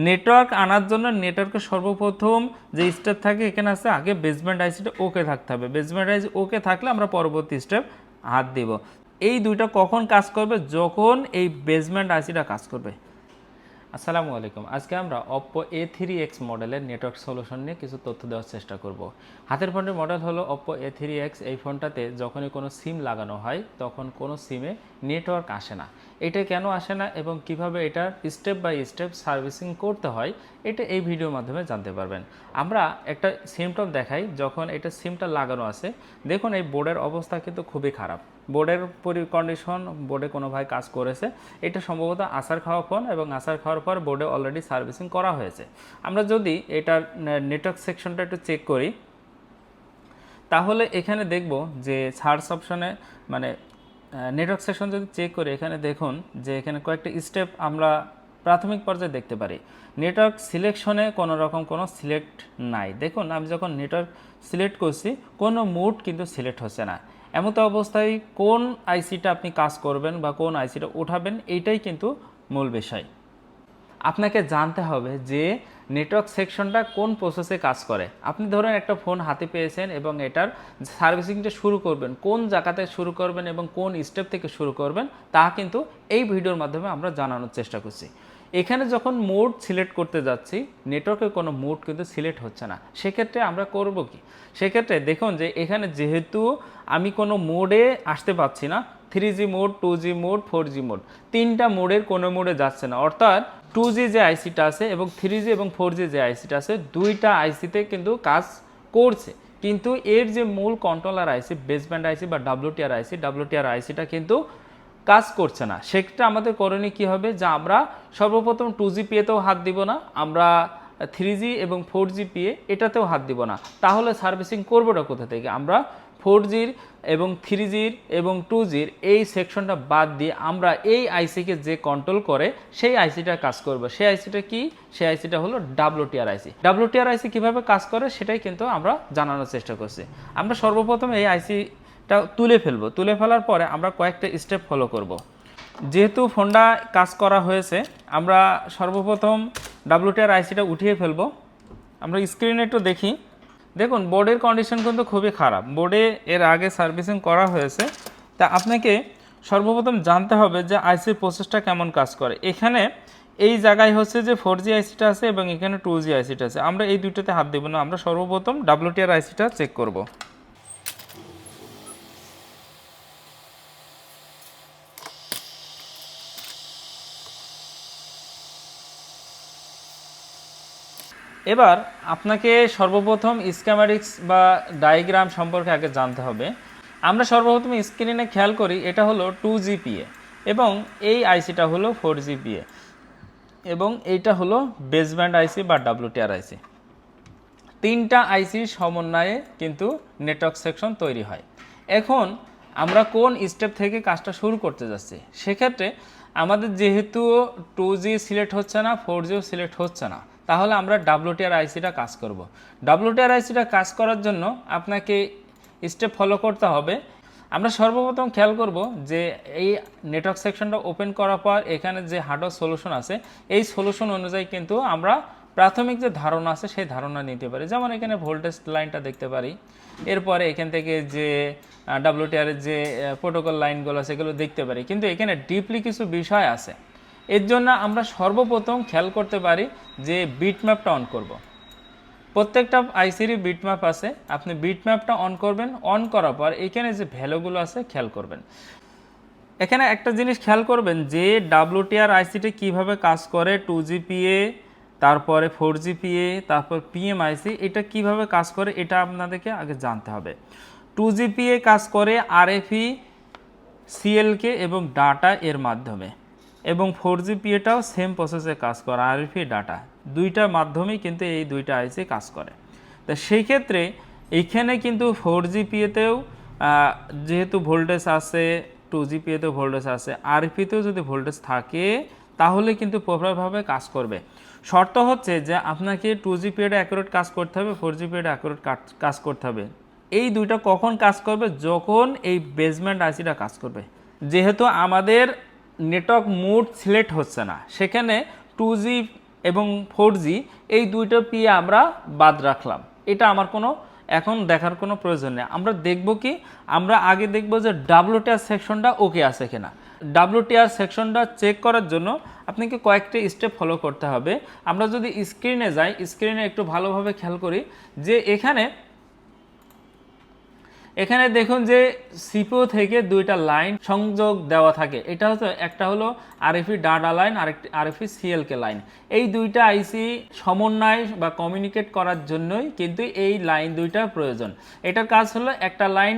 Network আনার জন্য নেটওয়ার্কের সর্বপ্রথম যে স্টেপ থাকে এখানে আছে আগে বেসমেন্ট আইসিটা ওকে থাকতে হবে। বেসমেন্ট আইসি ওকে থাকলে আমরা পরবর্তী স্টেপ হাত দিব। এই দুইটা কখন কাজ করবে? যখন এই বেসমেন্ট আইসিটা কাজ করবে। আসসালামু আলাইকুম। আজকে আমরা Oppo A3X মডেলের নেটওয়ার্ক সলিউশন নিয়ে কিছু তথ্য দেওয়ার চেষ্টা করব। হাতের ফোনের মডেল হলো Oppo A3X। এই ফোনটাতে যখনই কোনো সিম লাগানো হয় তখন কোনো সিমে নেটওয়ার্ক আসে না। এটা কেন আসে না এবং কিভাবে এটার স্টেপ বাই স্টেপ সার্ভিসিং করতে হয় এটা এই ভিডিওর মাধ্যমে জানতে পারবেন। আমরা একটা সিমটপ দেখাই। যখন এটা সিমটা লাগানো আছে, দেখুন এই বোর্ডের অবস্থা কিন্তু খুবই খারাপ। বোর্ডের কন্ডিশন, বোর্ডে কোনো ভাই কাজ করেছে। এটা সম্ভবত আসার খাওয়া ফোন এবং আসার খাওয়ার পর বোর্ডে অলরেডি সার্ভিসিং করা হয়েছে। আমরা যদি এটার নেটওয়ার্ক সেকশনটা একটু চেক করি, তাহলে এখানে দেখব যে সার্চ অপশনে মানে নেটওয়ার্ক সেকশন যদি চেক করি, এখানে দেখুন যে এখানে কয়েকটা স্টেপ আমরা প্রাথমিক পর্যায়ে দেখতে পারি। নেটওয়ার্ক সিলেকশনে কোনো রকম কোনো সিলেক্ট নাই। দেখুন আমি যখন নেটওয়ার্ক সিলেক্ট করছি কোনো মোড কিন্তু সিলেক্ট হচ্ছে না। এমতো অবস্থায় কোন আইসিটা আপনি কাজ করবেন বা কোন আইসিটা উঠাবেন এইটাই কিন্তু মূল বিষয়। আপনাকে জানতে হবে যে নেটওয়ার্ক সেকশনটা কোন প্রসেসে কাজ করে। আপনি ধরেন একটা ফোন হাতে পেয়েছেন এবং এটার সার্ভিসিংটা শুরু করবেন, কোন জায়গাতে শুরু করবেন এবং কোন স্টেপ থেকে শুরু করবেন তা কিন্তু এই ভিডিওর মাধ্যমে আমরা জানানোর চেষ্টা করছি। এখানে যখন মোড সিলেক্ট করতে যাচ্ছি, নেটওয়ার্কের কোনো মোড কিন্তু সিলেক্ট হচ্ছে না। সেক্ষেত্রে আমরা করব কি? সেক্ষেত্রে দেখুন যে এখানে যেহেতু আমি কোনো মোডে আসতে পারছি না, 3G mode, 2G mode, 4G mode, তিনটা মোডের কোনো মোডে যাচ্ছে না। অর্থাৎ 2G যে আইসিটা আছে এবং 3G এবং 4G যে আইসিটা আছে, দুইটা আইসিতে কিন্তু কাজ করছে, কিন্তু এর যে মূল কন্ট্রোলার আইসি, বেসব্যান্ড আইসি বা WTR আইসিটা কিন্তু কাজ করছে না। সেক্ষেত্রে আমাদের করণীয় কী হবে? যে আমরা সর্বপ্রথম 2G পিএতেও হাত দিব না, আমরা 3G এবং 4G পিএ এটাতেও হাত দিব না। তাহলে সার্ভিসিং করবোটা কোথা থেকে? আমরা 4Gর এবং 3Gর এবং 2Gর এই সেকশনটা বাদ দিয়ে আমরা এই আইসিকে যে কন্ট্রোল করে সেই আইসিটা কাজ করবে। সেই আইসিটা কি? সেই আইসিটা হলো WTR আইসি। WTR আইসি কীভাবে কাজ করে সেটাই কিন্তু আমরা জানানোর চেষ্টা করছি। আমরা সর্বপ্রথম এই আইসিটা তুলে ফেলবো। তুলে ফেলার পরে আমরা কয়েকটা স্টেপ ফলো করব। যেহেতু ফোনটা কাজ করা হয়েছে, আমরা সর্বপ্রথম WTR আইসিটা উঠিয়ে ফেলবো। আমরা স্ক্রিনে একটু দেখি। দেখুন বোর্ডের কন্ডিশন কিন্তু খুবই খারাপ। বোর্ডে এর আগে সার্ভিসিং করা হয়েছে। তা আপনাকে সর্বপ্রথম জানতে হবে যে আইসির প্রসেসটা কেমন কাজ করে। এখানে এই জায়গায় হচ্ছে যে 4G আইসিটা আছে এবং এখানে 2G আইসিটা আছে। আমরা এই দুটোতে হাত দেব না, আমরা সর্বপ্রথম WTR আইসিটা চেক করব। এবার আপনাকে সর্বপ্রথম স্কিম্যাটিক্স বা ডায়াগ্রাম সম্পর্কে আগে জানতে হবে। আমরা সর্বপ্রথম স্ক্রিনে খেয়াল করি এটা হলো 2G পিএ এবং এই আইসিটা হলো 4G পিএ এবং এইটা হলো বেসব্যান্ড আইসি বা WTR আইসি। তিনটা আইসির সমন্বয়ে কিন্তু নেটওয়ার্ক সেকশন তৈরি হয়। এখন আমরা কোন স্টেপ থেকে কাজটা শুরু করতে যাচ্ছি? সেক্ষেত্রে আমাদের যেহেতু 2G সিলেক্ট হচ্ছে না, 4Gও সিলেক্ট হচ্ছে না, তাহলে আমরা WTR আইসিটা কাজ করব। WTR আইসিটা কাজ করার জন্য আপনাকে স্টেপ ফলো করতে হবে। আমরা সর্বপ্রথম খেয়াল করব যে এই নেটওয়ার্ক সেকশনটা ওপেন করার পর এখানে যে হার্ডওয়্যার সলিউশন আছে, এই সলিউশন অনুযায়ী কিন্তু আমরা প্রাথমিক যে ধারণা আছে সেই ধারণা নিতে পারি। যেমন এখানে ভোল্টেজ লাইনটা দেখতে পারি, এরপরে এখান থেকে যে WTR এর যে প্রোটোকল লাইনগুলো আছে সেগুলো দেখতে পারি। কিন্তু এখানে ডিপলি কিছু বিষয় আছে। এর জন্য আমরা সর্বপ্রথম খেয়াল করতে পারি যে বিটম্যাপটা অন করব। প্রত্যেকটা আইসিরই বিটম্যাপ আছে। আপনি বিটম্যাপটা অন করবেন। অন করার পর এখানে যে ভ্যালুগুলো আছে খেয়াল করবেন। এখানে একটা জিনিস খেয়াল করবেন যে WTR আইসিটি কীভাবে কাজ করে, 2G পিএ, তারপরে 4G পিএ, তারপর PMIC, এটা কিভাবে কাজ করে এটা আপনাদেরকে আগে জানতে হবে। 2G পিএ কাজ করে RFE, CLK এবং ডাটা এর মাধ্যমে, এবং 4G পিএটাও সেম প্রসেসে কাজ করে, RFE ডাটা, দুইটার মাধ্যমেই কিন্তু এই দুইটা আইসি কাজ করে। তো সেই ক্ষেত্রে এইখানে কিন্তু 4G পিএতেও যেহেতু ভোল্টেজ আছে, 2G পিএতেও ভোল্টেজ আছে, RFEতেও যদি ভোল্টেজ থাকে তাহলে কিন্তু প্রপারভাবে কাজ করবে। শর্ত হচ্ছে যে আপনাকে 2G পিএটা অ্যাকুরেট কাজ করতে হবে, 4G পিএটা অ্যাকুরেট কাজ করতে হবে। এই দুইটা কখন কাজ করবে? যখন এই বেসমেন্ট আইসিটা কাজ করবে। যেহেতু আমাদের নেটওয়ার্ক মোড সিলেক্ট হচ্ছে না, সেখানে 2G এবং 4G এই দুইটা পিএ আমরা বাদ রাখলাম। এটা আমার কোনো এখন দেখার কোনো প্রয়োজন নেই। আমরা দেখব কি, আমরা আগে দেখব যে ডাব্লিউটিআর সেকশনটা ওকে আছে কিনা। ডাব্লিউটিআর সেকশনটা চেক করার জন্য আপনাকে কয়েকটি স্টেপ ফলো করতে হবে। আমরা যদি স্ক্রিনে যাই, স্ক্রিনে একটু ভালোভাবে খেয়াল করি যে এখানে দেখুন যে সিপিইউ থেকে দুইটা লাইন সংযোগ দেওয়া থাকে। এটা হচ্ছে একটা হলো আরএফই ডাটা লাইন, আরেকটি আরএফই সিএলকে লাইন। এই দুইটা আইসি সমন্বয় বা কমিউনিকেট করার জন্যই কিন্তু এই লাইন দুইটা প্রয়োজন। এটার কাজ হলো একটা লাইন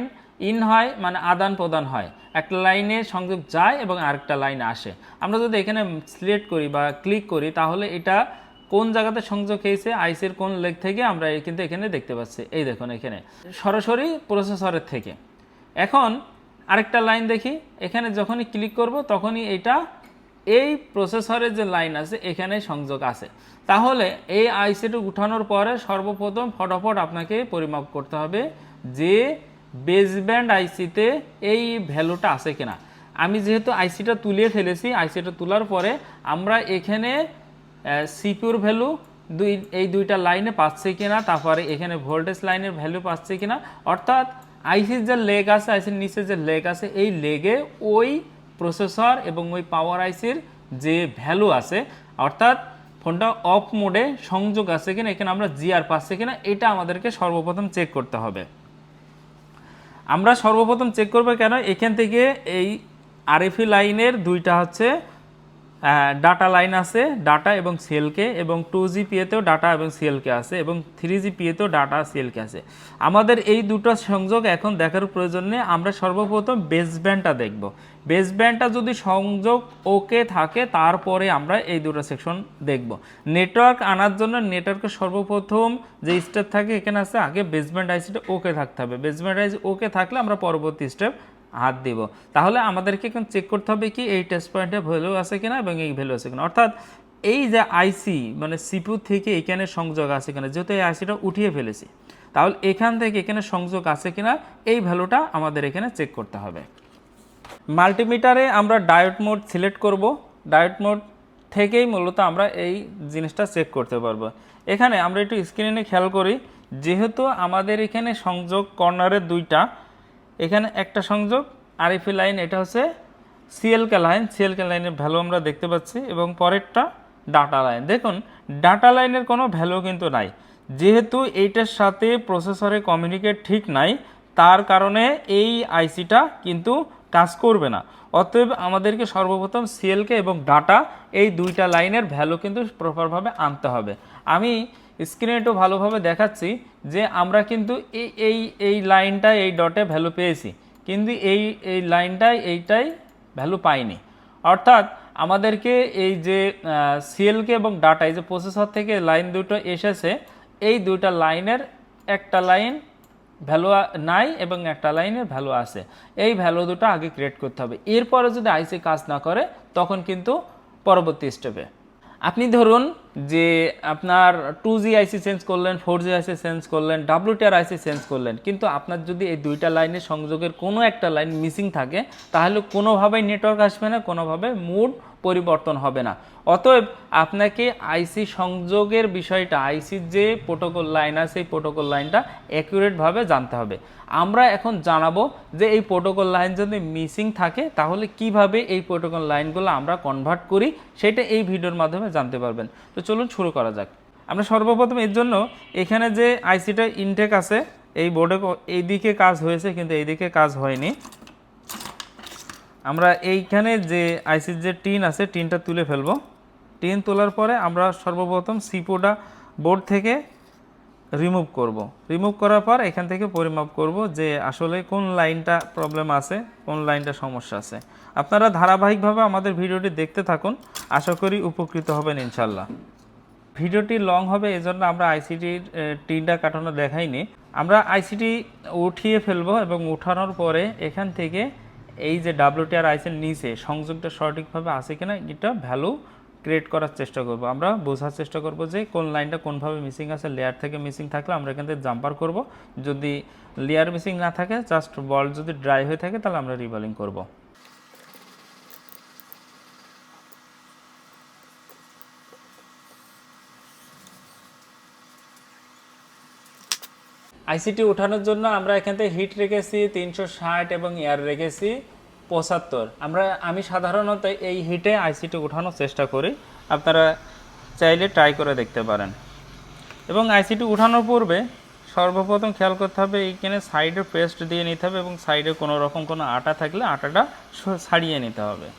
ইন হয় মানে আদান প্রদান হয়, একটা লাইনে সংযোগ যায় এবং আরেকটা লাইনে আসে। আমরা যদি এখানে সিলেক্ট করি বা ক্লিক করি তাহলে এটা কোন জায়গাতে সংযোগ হয়েছে আইসির কোন লেগ থেকে আমরা কিন্তু এখানে দেখতে পাচ্ছি। এই দেখুন এখানে সরাসরি প্রসেসরের থেকে। এখন আরেকটা লাইন দেখি, এখানে যখনই ক্লিক করব তখনই এটা এই প্রসেসরের যে লাইন আছে এখানে সংযোগ আছে। তাহলে এই আইসিটি উঠানোর পরে সর্বপ্রথম ফটাফট আপনাকে পরিমাপ করতে হবে যে বেসব্যান্ড আইসিতে এই ভ্যালুটা আছে কিনা। আমি যেহেতু আইসিটা তুলিয়ে ফেলেছি, আইসিটা তোলার পরে আমরা এখানে সিপিইউর ভ্যালু এই দুইটা লাইনে পাচ্ছে কিনা, তারপরে এখানে ভোল্টেজ লাইনের ভ্যালু পাচ্ছে কিনা, অর্থাৎ আইসির যে লেগ আছে, আইসির নিচে যে লেগ আছে এই লেগে ওই প্রসেসর এবং ওই পাওয়ার আইসির যে ভ্যালু আছে, অর্থাৎ ফোনটা অফ মোডে সংযোগ আছে কিনা, এখানে আমরা জিআর পাচ্ছে কিনা, এটা আমাদেরকে সর্বপ্রথম চেক করতে হবে। আমরা সর্বপ্রথম চেক করবো কেন, এখান থেকে এই আরএফই লাইনের দুইটা হচ্ছে ডাটা লাইন আছে, ডাটা এবং সিএলকে, এবং 2GPA-তেও ডাটা এবং সিএলকে আছে, এবং 3GPA-তেও ডাটা সিএলকে আছে। আমাদের এই দুটো সংযোগ এখন দেখার প্রয়োজন নেই। আমরা সর্বপ্রথম বেসব্যান্ডটা দেখব। বেসব্যান্ডটা যদি সংযোগ ওকে থাকে তারপরে আমরা এই দুটো সেকশন দেখব। নেটওয়ার্ক আনার জন্য নেটওয়ার্কের সর্বপ্রথম যে স্টেপ থাকে এখানে আছে আগে বেসব্যান্ড আইসিটা ওকে থাকতে হবে। বেসব্যান্ড আইসি ওকে থাকলে আমরা পরবর্তী স্টেপ হাত দিব। তাহলে আমাদেরকে এখন চেক করতে হবে কি এই টেস্ট পয়েন্টে ভ্যালু আছে কিনা এবং এই ভ্যালু আছে কিনা, অর্থাৎ এই যে আইসি মানে সিপিইউ থেকে এখানে সংযোগ আছে কিনা। যেহেতু এই আইসিটা উঠিয়ে ফেলেছি তাহলে এখান থেকে এখানে সংযোগ আছে কিনা এই ভ্যালুটা আমাদের এখানে চেক করতে হবে। মাল্টিমিটারে আমরা ডায়োড মোড সিলেক্ট করব। ডায়োড মোড থেকেই মূলত আমরা এই জিনিসটা চেক করতে পারবো। এখানে আমরা একটু স্ক্রিনে খেয়াল করি, যেহেতু আমাদের এখানে সংযোগ কর্নারের দুইটা, এখানে একটা সংযোগ আরএফই লাইন, এটা হচ্ছে সিএলকে লাইন, সিএলকে লাইনের ভ্যালু আমরা দেখতে পাচ্ছি, এবং পরেরটা ডাটা লাইন। দেখুন ডাটা লাইনের কোনো ভ্যালু কিন্তু নাই, যেহেতু এইটার সাথে প্রসেসরে কমিউনিকেট ঠিক নাই তার কারণে এই আইসিটা কিন্তু কাজ করবে না। অতএব আমাদেরকে সর্বপ্রথম সিএলকে এবং ডাটা এই দুইটা লাইনের ভ্যালু কিন্তু প্রপারভাবে আনতে হবে। আমি স্ক্রিনে একটু ভালোভাবে দেখাচ্ছি যে আমরা কিন্তু এই লাইনটা এই ডটে ভ্যালু পেয়েছি, কিন্তু এই লাইনটাই এইটাই ভ্যালু পাইনি। অর্থাৎ আমাদেরকে এই যে সিএলকে এবং ডাটা এই যে প্রসেসর থেকে লাইন দুটো এসেছে এই দুইটা লাইনের একটা লাইন ভ্যালু নাই এবং একটা লাইনের ভ্যালু আছে, এই ভ্যালু দুটো আগে ক্রিয়েট করতে হবে। এরপরে যদি আইসি কাজ না করে তখন কিন্তু পরবর্তী স্টেপে আপনি ধরুন যে আপনার 2G আইসি চেঞ্জ করলেন, 4G আইসি চেঞ্জ করলেন, ডাব্লিউটিআর আইসি চেঞ্জ করলেন, কিন্তু আপনার যদি এই দুইটা লাইনের সংযোগের কোনো একটা লাইন মিসিং থাকে তাহলে কোনোভাবেই নেটওয়ার্ক আসবে না, কোনোভাবে মুড পরিবর্তন হবে না। অতএব আপনাকে আইসি সংযোগের বিষয়টা, আইসির যে প্রোটোকল লাইন আছে এই প্রোটোকল লাইনটা অ্যাকুরেটভাবে জানতে হবে। আমরা এখন জানাবো যে এই প্রোটোকল লাইন যদি মিসিং থাকে তাহলে কিভাবে এই প্রোটোকল লাইনগুলো আমরা কনভার্ট করি সেটা এই ভিডিওর মাধ্যমে জানতে পারবেন। তো চলুন শুরু করা যাক। আমরা সর্বপ্রথম এর জন্য এখানে যে আইসিটা ইনটেক আছে এই বোর্ডে এইদিকে কাজ হয়েছে কিন্তু এইদিকে কাজ হয়নি। আমরা এইখানে যে আইসির যে টিন আছে টিনটা তুলে ফেলবো। টিন তোলার পরে আমরা সর্বপ্রথম সিপিইউটা বোর্ড থেকে রিমুভ করব। রিমুভ করার পর এখান থেকে পরিমাপ করব যে আসলে কোন লাইনটা প্রবলেম আছে, কোন লাইনটা সমস্যা আছে। আপনারা ধারাবাহিকভাবে আমাদের ভিডিওটি দেখতে থাকুন, আশা করি উপকৃত হবেন ইনশাল্লাহ। ভিডিওটি লং হবে এজন্য আমরা আইসিটির টিনটা কাটানো দেখাইনি। আমরা আইসিটি উঠিয়ে ফেলবো এবং উঠানোর পরে এখান থেকে এই যে ডাব্লিউটিআর আইসির নিচে সংযোগটা সঠিকভাবে আছে কিনা এটা ভ্যালু ক্রিয়েট করার চেষ্টা করব। আমরা বোঝার চেষ্টা করব যে কোন লাইনটা কোনভাবে মিসিং আছে। লেয়ার থেকে মিসিং থাকলে আমরা এখান থেকে জাম্পার করব, যদি লেয়ার মিসিং না থাকে জাস্ট বল যদি ড্রাই হয়ে থাকে তাহলে আমরা রিবলিং করব। আইসিটি ওঠানোর জন্য আমরা এখান থেকে হিট রেখেছি 360 এবং এয়ার রেখেছি 75। আমি সাধারণত এই হিটে আইসিটি ওঠানোর চেষ্টা করি, আপনারা চাইলে ট্রাই করে দেখতে পারেন। এবং আইসিটি উঠানোর পূর্বে সর্বপ্রথম খেয়াল করতে হবে এইখানে সাইডে পেস্ট দিয়ে নিতে হবে এবং সাইডে কোনো রকম কোনো আটা থাকলে আটাটা ছাড়িয়ে নিতে হবে।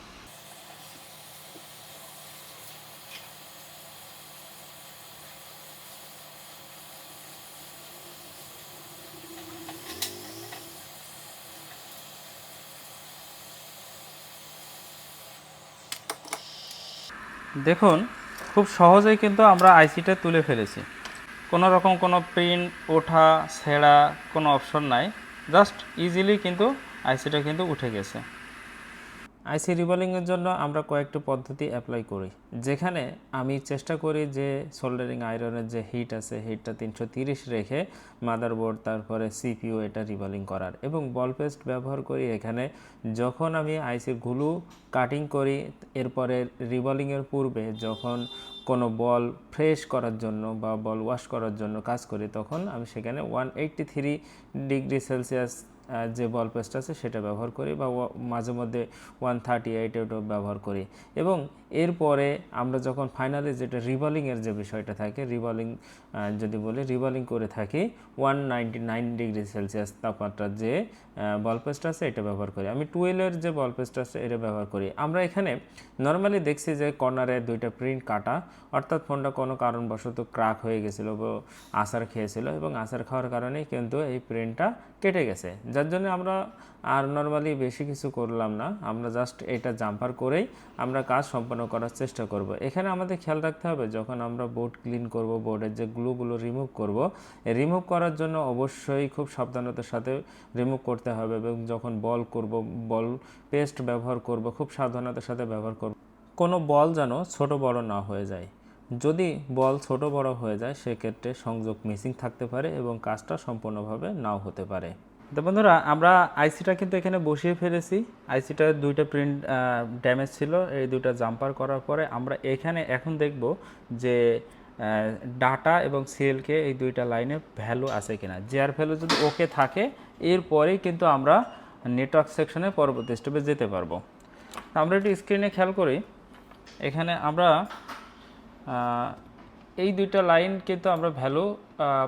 দেখুন খুব সহজেই কিন্তু আমরা আইসিটা তুলে ফেলেছি, কোনো রকম কোনো প্রিন্ট ওঠা ছেঁড়া কোনো অপশন নাই, জাস্ট ইজিলি কিন্তু আইসিটা কিন্তু উঠে গেছে। আইসি রিবলিংয়ের জন্য আমরা কয়েকটি পদ্ধতি অ্যাপ্লাই করি, যেখানে আমি চেষ্টা করি যে সোল্ডারিং আয়রনের যে হিট আছে হিটটা 330 রেখে মাদারবোর্ড তারপরে সিপিইউ এটা রিবলিং করার, এবং বল পেস্ট ব্যবহার করি এখানে। যখন আমি আইসির গ্লু কাটিং করি এরপরে রিবলিংয়ের পূর্বে যখন কোনো বল ফ্রেশ করার জন্য বা বল ওয়াশ করার জন্য কাজ করি তখন আমি সেখানে 183 ডিগ্রি সেলসিয়াস যে বল পেস্ট আছে সেটা ব্যবহার করি, বা মাঝে মধ্যে 138 ব্যবহার করি। এবং এরপরে আমরা যখন ফাইনালি যেটা রিবলিংয়ের যে বিষয়টা থাকে, রিবলিং যদি বলি রিবলিং করে থাকি 199 ডিগ্রি সেলসিয়াস তাপমাত্রার যে বল পেস্ট আছে এটা ব্যবহার করি। আমি 12-এর যে বল পেস্ট আছে এটা ব্যবহার করি। আমরা এখানে নর্মালি দেখছি যে কর্নারে দুইটা প্রিন্ট কাটা, অর্থাৎ ফোনটা কোনো কারণবশত ক্র্যাক হয়ে গেছিলো বা আছার খেয়েছিল, এবং আছার খাওয়ার কারণেই কিন্তু এই প্রিন্টটা কেটে গেছে, যার জন্য আমরা আর নর্মালি বেশি কিছু করলাম না, আমরা জাস্ট এটা জাম্পার করেই আমরা কাজ সম্পন্ন করার চেষ্টা করব। এখানে আমাদের খেয়াল রাখতে হবে যখন আমরা বোর্ড ক্লিন করব, বোর্ডের যে গ্লুগুলো রিমুভ করব, রিমুভ করার জন্য অবশ্যই খুব সাবধানতার সাথে রিমুভ করতে হবে, এবং যখন বল করব, বল পেস্ট ব্যবহার করব, খুব সাবধানতার সাথে ব্যবহার করব। কোনো বল যেন ছোট বড় না হয়ে যায়, যদি বল ছোট বড় হয়ে যায় সেক্ষেত্রে সংযোগ মিসিং থাকতে পারে এবং কাজটা সম্পূর্ণভাবে নাও হতে পারে। তো বন্ধুরা আমরা আইসিটা কিন্তু এখানে বসিয়ে ফেলেছি। আইসিটার দুইটা প্রিন্ট ড্যামেজ ছিল, এই দুইটা জাম্পার করার পরে আমরা এখানে এখন দেখব যে ডাটা এবং সিএলকে এই দুইটা লাইনে ভ্যালু আছে কিনা। জিআর ভ্যালু যদি ওকে থাকে এরপরেই কিন্তু আমরা নেটওয়ার্ক সেকশনে পরবর্তী স্টেপে যেতে পারবো। আমরা একটু স্ক্রিনে খেয়াল করি, এখানে আমরা এই দুইটা লাইন কিন্তু আমরা ভ্যালু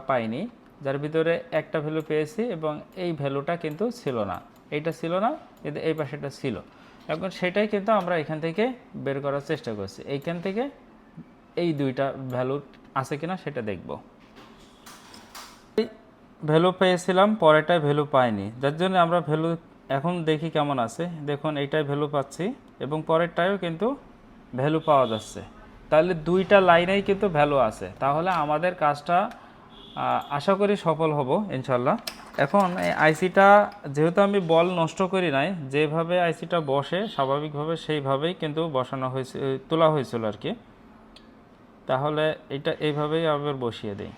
পাইনি, যার ভিতরে একটা ভ্যালু পেয়েছি এবং এই ভ্যালুটা কিন্তু ছিল না, এইটা ছিল না কিন্তু এই পাশেটা ছিল। এখন সেটাই কিন্তু আমরা এখান থেকে বের করার চেষ্টা করছি, এইখান থেকে এই দুইটা ভ্যালু আছে কিনা সেটা দেখব। ভ্যালু পেয়েছিলাম, পরেরটায় ভ্যালু পাইনি, যার জন্য আমরা ভ্যালু এখন দেখি কেমন আছে। দেখুন এইটাই ভ্যালু পাচ্ছি এবং পরেরটায়ও কিন্তু ভ্যালু পাওয়া যাচ্ছে, তাহলে দুইটা লাইনেই কিন্তু ভ্যালু আছে, তাহলে আমাদের কাজটা আশা করি সফল হব ইনশাল্লাহ। এখন এই আইসিটা যেহেতু আমি বল নষ্ট করি নাই, যেভাবে আইসিটা বসে স্বাভাবিকভাবে সেইভাবেই কিন্তু বসানো হয়েছে, তোলা হয়েছিল আর কি, তাহলে এটা এইভাবেই আবার বসিয়ে দিই।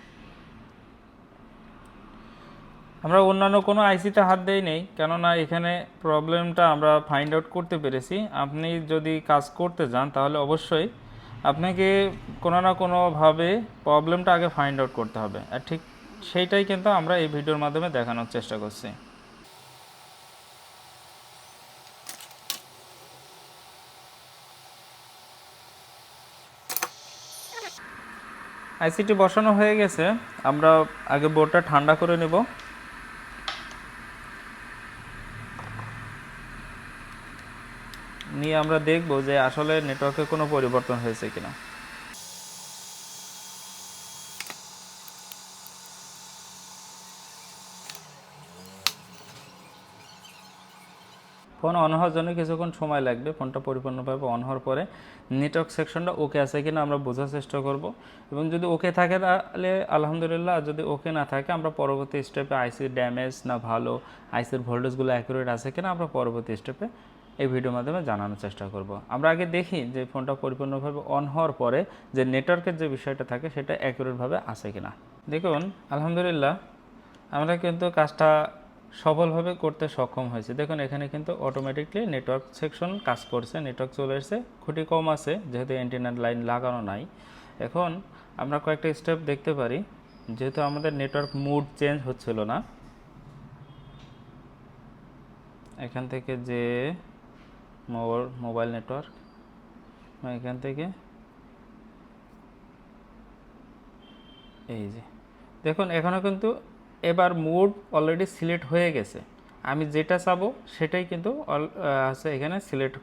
আমরা অন্যান্য কোনো আইসিতে হাত দেই নেই, কেননা এখানে প্রবলেমটা আমরা ফাইন্ড আউট করতে পেরেছি। আপনি যদি কাজ করতে যান তাহলে অবশ্যই আপনাকে কোনো না কোনোভাবে প্রবলেমটা আগে ফাইন্ড আউট করতে হবে, আর ঠিক সেইটাই কিন্তু আমরা এই ভিডিওর মাধ্যমে দেখানোর চেষ্টা করছি। আইসিটি বসানো হয়ে গেছে, আমরা আগে বোর্ডটা ঠান্ডা করে নেব। নিয়ে আমরা দেখব যে আসলে নেটওয়ার্কে কোনো পরিবর্তন হয়েছে কিনা। ফোন অন হওয়ার জন্য কিছুক্ষণ সময় লাগবে, ফোনটা পরিপূর্ণভাবে অন হওয়ার পরে নেটওয়ার্ক সেকশনটা ওকে আছে কিনা আমরা বোঝার চেষ্টা করব, এবং যদি ওকে থাকে তাহলে আলহামদুলিল্লাহ, আর যদি ওকে না থাকে আমরা পরবর্তী স্টেপে আইসির ড্যামেজ না ভালো, আইসির ভোল্টেজগুলো অ্যাকুরেট আছে কিনা আমরা পরবর্তী স্টেপে এই ভিডিওর মাধ্যমে জানানোর চেষ্টা করব। আমরা আগে দেখি যে ফোনটা পরিপূর্ণভাবে অন হওয়ার পরে যে নেটওয়ার্কের যে বিষয়টা থাকে সেটা অ্যাকুরেটভাবে আছে কিনা। দেখুন আলহামদুলিল্লাহ আমরা কিন্তু কাজটা সফলভাবে করতে সক্ষম হয়েছে। দেখুন এখানে কিন্তু অটোমেটিকলি নেটওয়ার্ক সেকশন কাজ করছে, নেটওয়ার্ক চলে এসেছে, খুঁটি কম আছে যেহেতু অ্যান্টেনার লাইন লাগানো নাই। এখন আমরা কয়েকটা স্টেপ দেখতে পারি, যেহেতু আমাদের নেটওয়ার্ক মুড চেঞ্জ হচ্ছিল না, এখান থেকে যে মোবাইল নেটওয়ার্ক, এখান থেকে এই যে দেখুন এখানেও কিন্তু এবার মুড অলরেডি সিলেক্ট হয়ে গেছে। আমি যেটা চাবো সেটাই কিন্তু আছে এখানে সিলেক্ট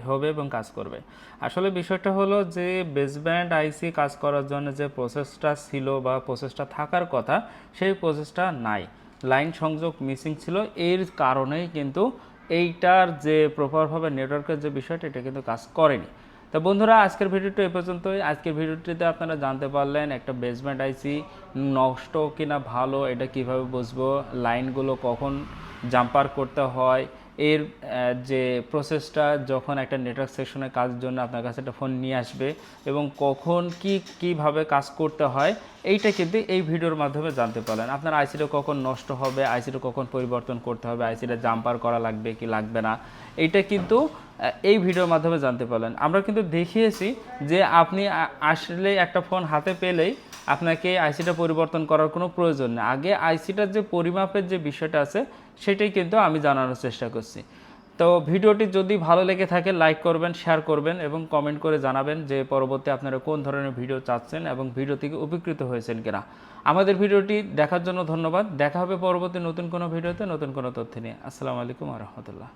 হবে এবং কাজ করবে। আসলে বিষয়টা হলো যে বেসব্যান্ড আইসি কাজ করার জন্য যে প্রসেসটা ছিল বা প্রসেসটা থাকার কথা, সেই প্রসেসটা নাই, লাইন সংযোগ মিসিং ছিল। এর কারণেই কিন্তু এইটার যে প্রপারভাবে নেটওয়ার্কের যে বিষয়টা, এটা কিন্তু কাজ করেনি। তো বন্ধুরা, আজকের ভিডিওটা এ পর্যন্তই। আজকের ভিডিওটিতে আপনারা জানতে পারলেন একটা বেসমেন্ট আইসি নষ্ট কিনা ভালো, এটা কিভাবে বুঝবো, লাইনগুলো কখন জাম্পার করতে হয়, এর যে প্রসেসটা যখন একটা নেটওয়ার্ক সেকশনে কাজের জন্য আপনার কাছে একটা ফোন নিয়ে আসবে এবং কখন কিভাবে কাজ করতে হয়, এইটা কিন্তু এই ভিডিওর মাধ্যমে জানতে পারলেন। আপনার আইসিটা কখন নষ্ট হবে, আইসিটা কখন পরিবর্তন করতে হবে, আইসিটা জাম্পার করা লাগবে কি লাগবে না, এইটা কিন্তু এই ভিডিওর মাধ্যমে জানতে পারলেন। আমরা কিন্তু দেখিয়েছি যে আপনি আসলে একটা ফোন হাতে পেলেই আপনাকে আইসিটা পরিবর্তন করার কোনো প্রয়োজন নেই। আগে আইসিটার যে পরিমাপের যে বিষয়টা আছে সেটাই কিন্তু আমি জানানোর চেষ্টা করছি। তো ভিডিওটি যদি ভালো লেগে থাকে লাইক করবেন, শেয়ার করবেন এবং কমেন্ট করে জানাবেন যে পরবর্তী আপনারা কোন ধরনের ভিডিও চাচ্ছেন এবং ভিডিও থেকে উপকৃত হয়েছেন কিনা। আমাদের ভিডিওটি দেখার জন্য ধন্যবাদ। দেখা হবে পরবর্তী নতুন কোনো ভিডিওতে নতুন কোনো তথ্য নিয়ে। আসসালামু আলাইকুম ওয়া রাহমাতুল্লাহ।